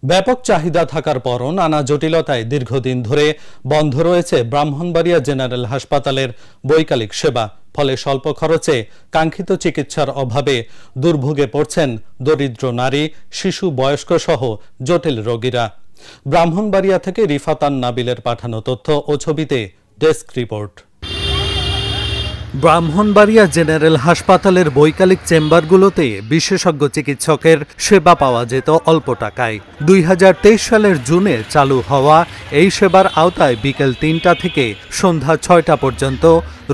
ব্যাপক চাহিদা থাকার পরও নানা জটিলতায় দীর্ঘদিন ধরে বন্ধ রয়েছে ব্রাহ্মণবাড়িয়া জেনারেল হাসপাতালের বৈকালিক সেবা। ফলে স্বল্প খরচে কাঙ্ক্ষিত চিকিৎসার অভাবে দুর্ভোগে পড়ছেন দরিদ্র নারী, শিশু, বয়স্ক সহ জটিল রোগীরা। ব্রাহ্মণবাড়িয়া থেকে রিফাতান নাবিলের পাঠানো তথ্য ও ছবিতে ডেস্ক রিপোর্ট। ব্রাহ্মণবাড়িয়া জেনারেল হাসপাতালের বৈকালিক চেম্বারগুলোতে বিশেষজ্ঞ চিকিৎসকের সেবা পাওয়া যেত অল্প টাকায়। 2023 সালের জুনে চালু হওয়া এই সেবার আওতায় বিকেল 3টা থেকে সন্ধ্যা 6টা পর্যন্ত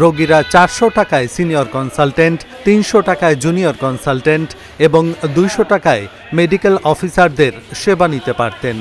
রোগীরা 400 টাকায় সিনিয়র কনসালটেন্ট, 300 টাকায় জুনিয়র কনসালটেন্ট এবং 200 টাকায় মেডিকেল অফিসারদের সেবা নিতে পারতেন।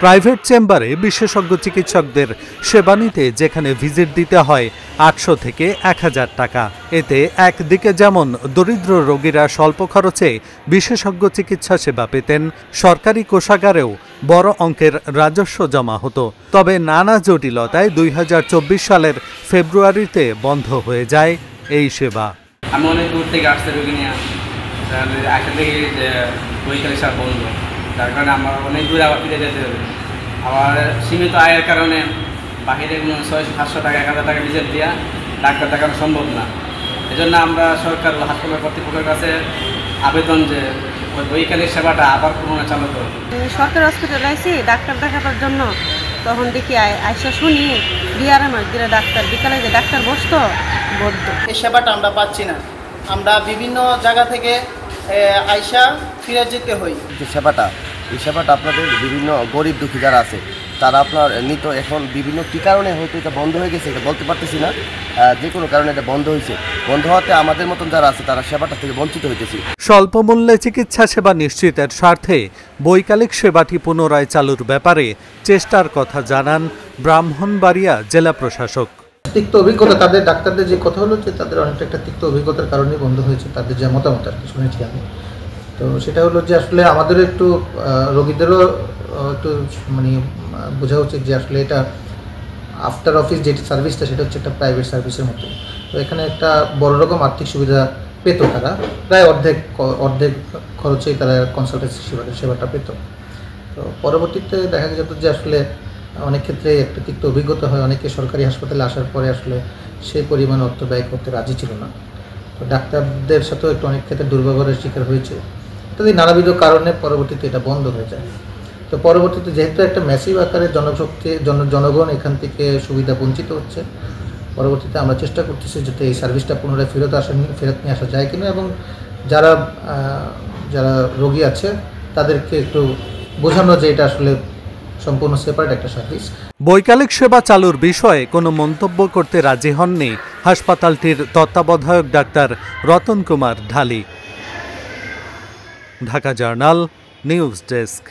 প্রাইভেট চেম্বারে বিশেষজ্ঞ চিকিৎসকদের সেবা নিতে যেখানে ভিজিট দিতে হয় 800 থেকে 1000 টাকা। এতে একদিকে যেমন দরিদ্র রোগীরা স্বল্প খরচে বিশেষজ্ঞ চিকিৎসা সেবা পেতেন, সরকারি কোষাগারেও বড় অঙ্কের রাজস্ব জমা হতো। তবে নানা জটিলতায় 2024 সালের ফেব্রুয়ারিতে বন্ধ হয়ে যায় এই সেবা। আমি অনেক দূর থেকে আসতে রোগী নিয়ে আসা থেকে বৈকালিক সেবা বন্ধ, তার কারণে আমার অনেক দূরে আবার ফিরে যেতে হবে। আমার সীমিত আয়ের কারণে বাহিরে 600-700 টাকা 1000 টাকা ভিজিট দেওয়া ডাক্তার দেখানো সম্ভব না। এজন্য আমরা সরকার হাসপাতাল কর্তৃপক্ষের কাছে আবেদন যে বৈকালিক সেবাটা আবার পুনরায় চালু করবে। সরকারি হসপিটালে আইসি ডাক্তার দেখাবার জন্য, তখন দেখি আইসা শুনি বিআরএমএর দিলে ডাক্তার, বিকালে যে ডাক্তার বসতো বদ্ধ। এই সেবাটা আমরা পাচ্ছি না, আমরা বিভিন্ন জায়গা থেকে আইসা ফিরে যেতে হই। এই সেবাটা আপনাদের বিভিন্ন গরিব দুঃখী যারা আছে তারা আপনার নিত, এখন বিভিন্ন কী কারণে হয়তো এটা বন্ধ হয়ে গেছে এটা বলতে পারতেছি না, যে কোনো কারণে এটা বন্ধ হয়েছে। বন্ধ হওয়াতে আমাদের মতন যারা আছে তারা সেবাটা থেকে বঞ্চিত হইতেছি। স্বল্প মূল্যে চিকিৎসা সেবা নিশ্চিতের স্বার্থে বৈকালিক সেবাটি পুনরায় চালুর ব্যাপারে চেষ্টার কথা জানান ব্রাহ্মণবাড়িয়া জেলা প্রশাসক। তিক্ত অভিজ্ঞতা তাদের ডাক্তারদের যে কথা হলো যে তাদের অনেকটা একটা তিক্ত অভিজ্ঞতার কারণেই বন্ধ হয়েছে, তাদের যে মতামত আর কি শুনেছি আমি। তো সেটা হলো যে আসলে আমাদের একটু রোগীদেরও একটু বোঝা উচিত যে আসলে এটা আফটার অফিস যে সার্ভিসটা সেটা হচ্ছে একটা প্রাইভেট সার্ভিসের মতো। তো এখানে একটা বড় রকম আর্থিক সুবিধা পেত তারা, প্রায় অর্ধেক খরচেই তারা কনসালটেন্সি সেবাটা পেত। তো পরবর্তীতে দেখা যেত যে আসলে অনেক ক্ষেত্রে একটা তিক্ত অভিজ্ঞতা হয়, অনেকে সরকারি হাসপাতালে আসার পরে আসলে সেই পরিমাণ অর্থ ব্যয় করতে রাজি ছিল না। তো ডাক্তারদের সাথেও একটু অনেক ক্ষেত্রে দুর্ব্যবহারের শিকার হয়েছে, ইত্যাদি নানাবিধ কারণে পরবর্তীতে এটা বন্ধ হয়ে যায়। তো পরবর্তীতে যেহেতু একটা ম্যাসিভ আকারে জনগণ এখান থেকে সুবিধা বঞ্চিত হচ্ছে, পরবর্তীতে আমরা চেষ্টা করতেছি যাতে এই সার্ভিসটা পুনরায় ফেরত নিয়ে আসা যায় কিনা, এবং যারা রোগী আছে তাদেরকে একটু বোঝানো যে এটা আসলে সম্পূর্ণ সেপারেট একটা সার্ভিস। বৈকালিক সেবা চালুর বিষয়ে কোনো মন্তব্য করতে রাজি হননি হাসপাতালটির তত্ত্বাবধায়ক ডাক্তার Ratan Kumar Dhali. Dhaka Journal news desk.